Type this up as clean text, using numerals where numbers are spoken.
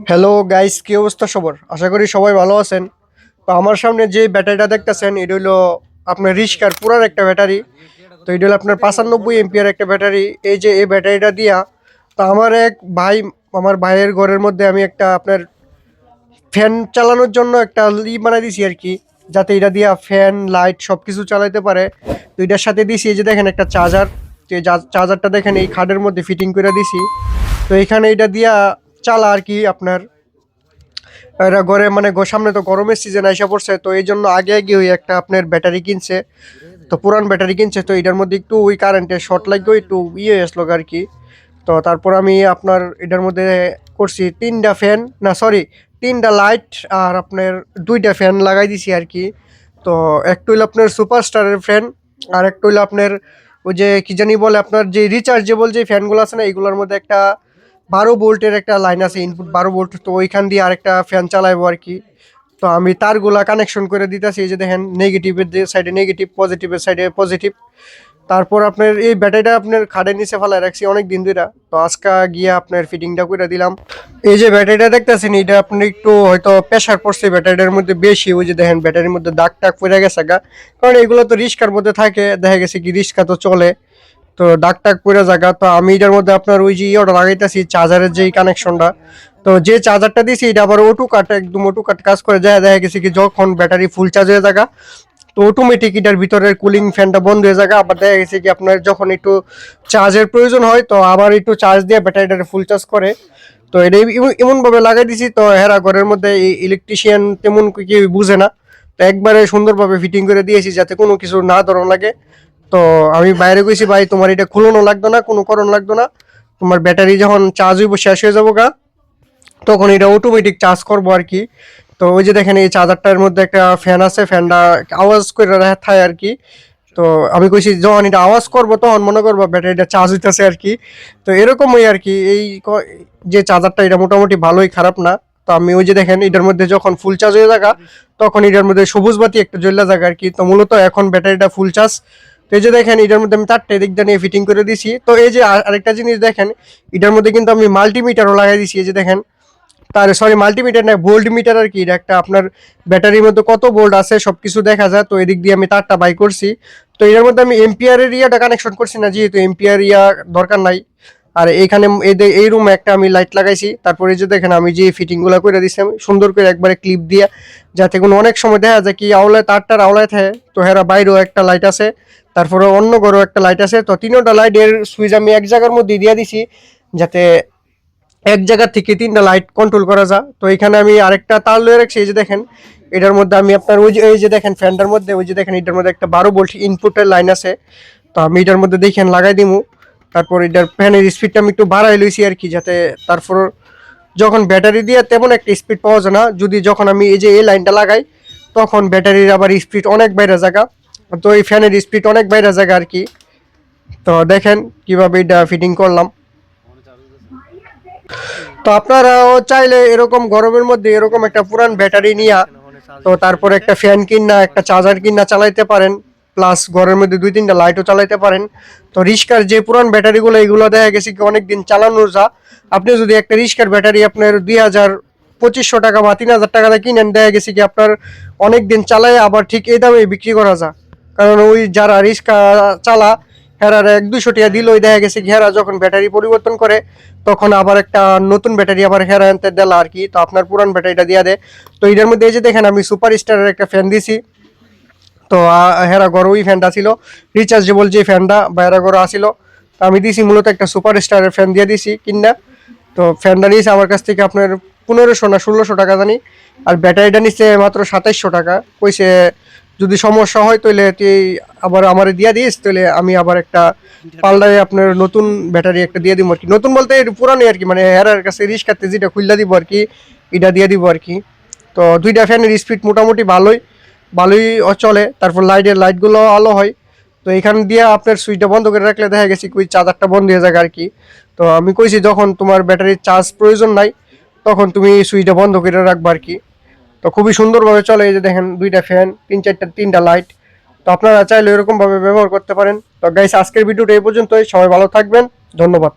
Hello guys, কি অবস্থা সবার? আশা করি সবাই ভালো আছেন। তো আমার সামনে যে ব্যাটারিটা দেখতেছেন এটা হলো আপনার রিস্কার পুরার একটা ব্যাটারি। তো এটা হলো আপনার 95 এমপিয়ার একটা ব্যাটারি। এই যে এই ব্যাটারিটা দিয়া তো আমার এক ভাই, আমার ভাইয়ের ঘরের মধ্যে আমি একটা আপনার ফ্যান চালানোর জন্য একটা বানাই দিছি আর কি, যাতে এটা দিয়া ফ্যান লাইট সব কিছু চালাতে পারে। তো এটার সাথে দিছি এই যে দেখেন একটা চার্জার। তো এই চার্জারটা দেখেন এই খাটের মধ্যে ফিটিং করে দিছি। তো এখানে এটা দিয়া চালা আর কি আপনার। এরা ঘরে মানে সামনে তো গরমের সিজন আইসা পড়ছে, তো এই জন্য আগে আগে ওই একটা আপনার ব্যাটারি কিনছে। তো পুরান ব্যাটারি কিনছে, তো এটার মধ্যে একটু ওই কারেন্টের শর্ট লাগবে, একটু ইয়ে আসলো আর কি। তো তারপর আমি আপনার এটার মধ্যে করছি তিনটা ফ্যান, না সরি, তিনটা লাইট আর আপনার দুইটা ফ্যান লাগাই দিছি আর কি। তো একটা হইলো আপনার সুপারস্টারের ফ্যান, আর একটা হইলো আপনার ওই যে কি জানি বলে আপনার যে রিচার্জেবল যে ফ্যানগুলো আছে না, এইগুলোর মধ্যে একটা 12 ভোল্টের একটা লাইন আছে, ইনপুট 12 ভোল্ট, তো ওইখান দিয়ে আরেকটা ফ্যান চালাইবো আর কি। তো আমি তারগুলা কানেকশন করে দিতেছি, এই যে দেখেন নেগেটিভের যে সাইডে নেগেটিভ, পজিটিভের সাইডে পজিটিভ। তারপর আপনার এই ব্যাটারিটা আপনার খাটের নিচে ফেলায় রাখছি অনেক দিন ধরে। তো আজকে গিয়ে আপনার ফিটিংটা করে দিলাম। এই যে ব্যাটারিটা দেখতেছেন এটা আপনি একটু হয়তো প্রেশার পড়ছে ব্যাটারিটার মধ্যে বেশি, ওই যে দেখেন ব্যাটারির মধ্যে দাগ টাগ পড়ে গেছে গা। কারণ এগুলো তো রিস্কার মধ্যে থাকে, দেখা গেছে কি রিস্কা তো চলে, তো দাগ টাগ পড়ে জায়গা। তো আমি এটার মধ্যে আপনার ওই যে ইয়েটা লাগাইতেছি চার্জারের যেই কানেকশনটা। তো যে চার্জারটা দিছি এটা আবার অটো কাট, একদম অটো কাট কাজ করে যায়। দেখা গেছে কি যখন ব্যাটারি ফুল চার্জ হয়ে জায়গা, তো অটোমেটিক এটার ভিতরের কুলিং ফ্যানটা বন্ধ হয়ে যায়। আবার দেখা গেছে কি আপনার যখন একটু চার্জের প্রয়োজন হয়, তো আবার একটু চার্জ দিয়ে ব্যাটারিটা ফুল চার্জ করে। তো এটা এমন ভাবে লাগাই দিছি, তো হেরা ঘরের মধ্যে ইলেকট্রিশিয়ান তেমন কেউ বুঝে না। তো একবারে সুন্দরভাবে ফিটিং করে দিয়েছি যাতে কোনো কিছু না ধরন লাগে। তো আমি বাইরে গেছি, ভাই তোমার এটা খুলনো লাগতো না, কোনো করণ লাগতো না। তোমার ব্যাটারি যখন চার্জ হইব শেষ হয়ে যাবো গা, তখন এটা অটোমেটিক চার্জ করবো আর কি। তো ওই যে দেখেন এই চার্জারটার মধ্যে একটা ফ্যান আছে, ফ্যানটা আওয়াজ করে থাকে আর কি। তো আমি কইছি যখন এটা আওয়াজ করবো তখন মনে করবো ব্যাটারিটা চার্জ হইতেছে আর কি। তো এরকমই আর কি। যে চার্জারটা এটা মোটামুটি ভালোই, খারাপ না। তো আমি ওই যে দেখেন এটার মধ্যে যখন ফুল চার্জ হয়ে থাকা, তখন এটার মধ্যে সবুজ বাতি একটা জ্বলা জায়গা আর কি। তো মূলত এখন ব্যাটারিটা ফুল চার্জ। তো এই যে দেখেন এটার মধ্যে আমি 4টে দিক দিয়ে ফিটিং করে দিছি। তো এই যে আরেকটা জিনিস দেখেন, এটার মধ্যে কিন্তু আমি মাল্টিমিটারও লাগাই দিছি। এই যে দেখেন, তার সরি মাল্টিমিটার না, ভোল্ট মিটার আর কি। এটা একটা আপনার ব্যাটারির মধ্যে কত ভোল্ট আছে সবকিছু দেখা যায়। তো এদিক দিয়ে আমি তারটা বাই করছি। তো এর মধ্যে আমি এম্পিয়ারের ইয়াটা কানেকশন করছি না, যেহেতু এম্পিয়ার ইয়া দরকার নাই। আর এইখানে এই রুমে একটা আমি লাইট লাগাইছি। তারপরে যে দেখেন আমি যে ফিটিং গুলা করে দিচ্ছি আমি সুন্দর করে একবারে ক্লিপ দিয়ে, যাতে কোনো অনেক সময় দেখা যায় কি আওলায় তারটার আওলায় থাকে। তো হেরা বাইরেও একটা লাইট আছে, তারপরে অন্য ঘরেও একটা লাইট আছে। তো তিনটা লাইটের সুইচ আমি এক জায়গার মধ্যে দিয়ে দিছি, যাতে এক জায়গা থেকে তিনটা লাইট কন্ট্রোল করা যায়। তো এখানে আমি আরেকটা তার লয়ে রাখছি। এই যে দেখেন এটার মধ্যে আমি আপনার ওই যে এই যে দেখেন ফ্যানটার মধ্যে ওই যে দেখেন এটার মধ্যে একটা 12 ভোল্ট ইনপুটের লাইন আছে। তো আমি এটার মধ্যে দেখেন লাগাই দিমু। তারপর এটার ফ্যানের স্পিডটা আমি একটু বাড়াই লইছি আর কি, যাতে তারপর যখন ব্যাটারি দিয়ে তেমন একটা স্পিড পাওয়া যায় না, যদি যখন আমি এই যে এই লাইনটা লাগাই, তখন ব্যাটারির আবার স্পিড অনেক বাইরে জায়গা। তো এই ফ্যানের স্পিড অনেক বাইরে জায়গা আর কি। তো দেখেন কিভাবে এটা ফিটিং করলাম। তো আপনারাও চাইলে এরকম গরমের মধ্যে এরকম একটা পুরান ব্যাটারি নিয়া, তো তারপরে একটা ফ্যান কিনা একটা চার্জার কিনা চালাইতে পারেন। প্লাস ঘরের মধ্যে 2-3টা লাইটও চালাইতে পারেন। তো রিস্কার যে পুরান ব্যাটারিগুলো এগুলো দেখা গেছে কি অনেকদিন চালানো যা। আপনি যদি একটা রিস্কার ব্যাটারি আপনার 2,000-2,500 টাকা বা 3,000 টাকা দিয়ে কিনেন, দেখা গেছে কি আপনার অনেকদিন চালায় আবার ঠিক এই দামে বিক্রি করা যায়। কারণ ওই যারা রিস্কা চালা, হেরার 1-200 টাকা দিল, ওই দেখা গেছে কি হেরা যখন ব্যাটারি পরিবর্তন করে, তখন আবার একটা নতুন ব্যাটারি আবার হেরা আনতে দিল আর কি। তো আপনার পুরান ব্যাটারিটা দিয়ে দেয়। তো এটার মধ্যে এই যে দেখেন আমি সুপার স্টারের একটা ফ্যান দিছি। তো হেরা ঘর ওই ফ্যানটা ছিল রিচার্জেবল যে ফ্যানটা বাইরা ঘরে আসিল। তো আমি দিছি মূলত একটা সুপার স্টারের ফ্যান দিয়ে দিছি কিনা। তো ফ্যানটা নিয়েছে আমার কাছ থেকে আপনার 1500 না 1600 টাকা জানি। আর ব্যাটারিটা নিচ্ছে মাত্র 2700 টাকা। কইছে যদি সমস্যা হয় তাহলে তুই আবার আমার দিয়ে দিস, তাহলে আমি আবার একটা পাল্টায় আপনার নতুন ব্যাটারি একটা দিয়ে দিব আর কি। নতুন বলতে পুরানি আর কি, মানে হেরার কাছে রিস্কাতে যেটা খুললা দিব আর কি, এটা দিয়ে দিব আর কি। তো দুইটা ফ্যানের স্পিড মোটামুটি ভালোই ভালোই চলে। তারপর লাইটগুলো আলো হয়। তো এখান দিয়ে আপনার সুইচটা বন্ধ করে রাখলে দেখা গেছে ওই চার্জারটা বন্ধ হয়ে যায় আর কি। তো আমি কইছি যখন তোমার ব্যাটারির চার্জ প্রয়োজন নাই, তখন তুমি সুইচটা বন্ধ করে রাখবা আর কি। তো খুবই সুন্দরভাবে চলে। এই যে দেখেন দুইটা ফ্যান, তিনটা লাইট। তো আপনারা চাইলে এরকম ভাবে ব্যবহার করতে পারেন। তো গাইস, আজকের ভিডিওটা এই পর্যন্তই। সবাই ভালো থাকবেন, ধন্যবাদ।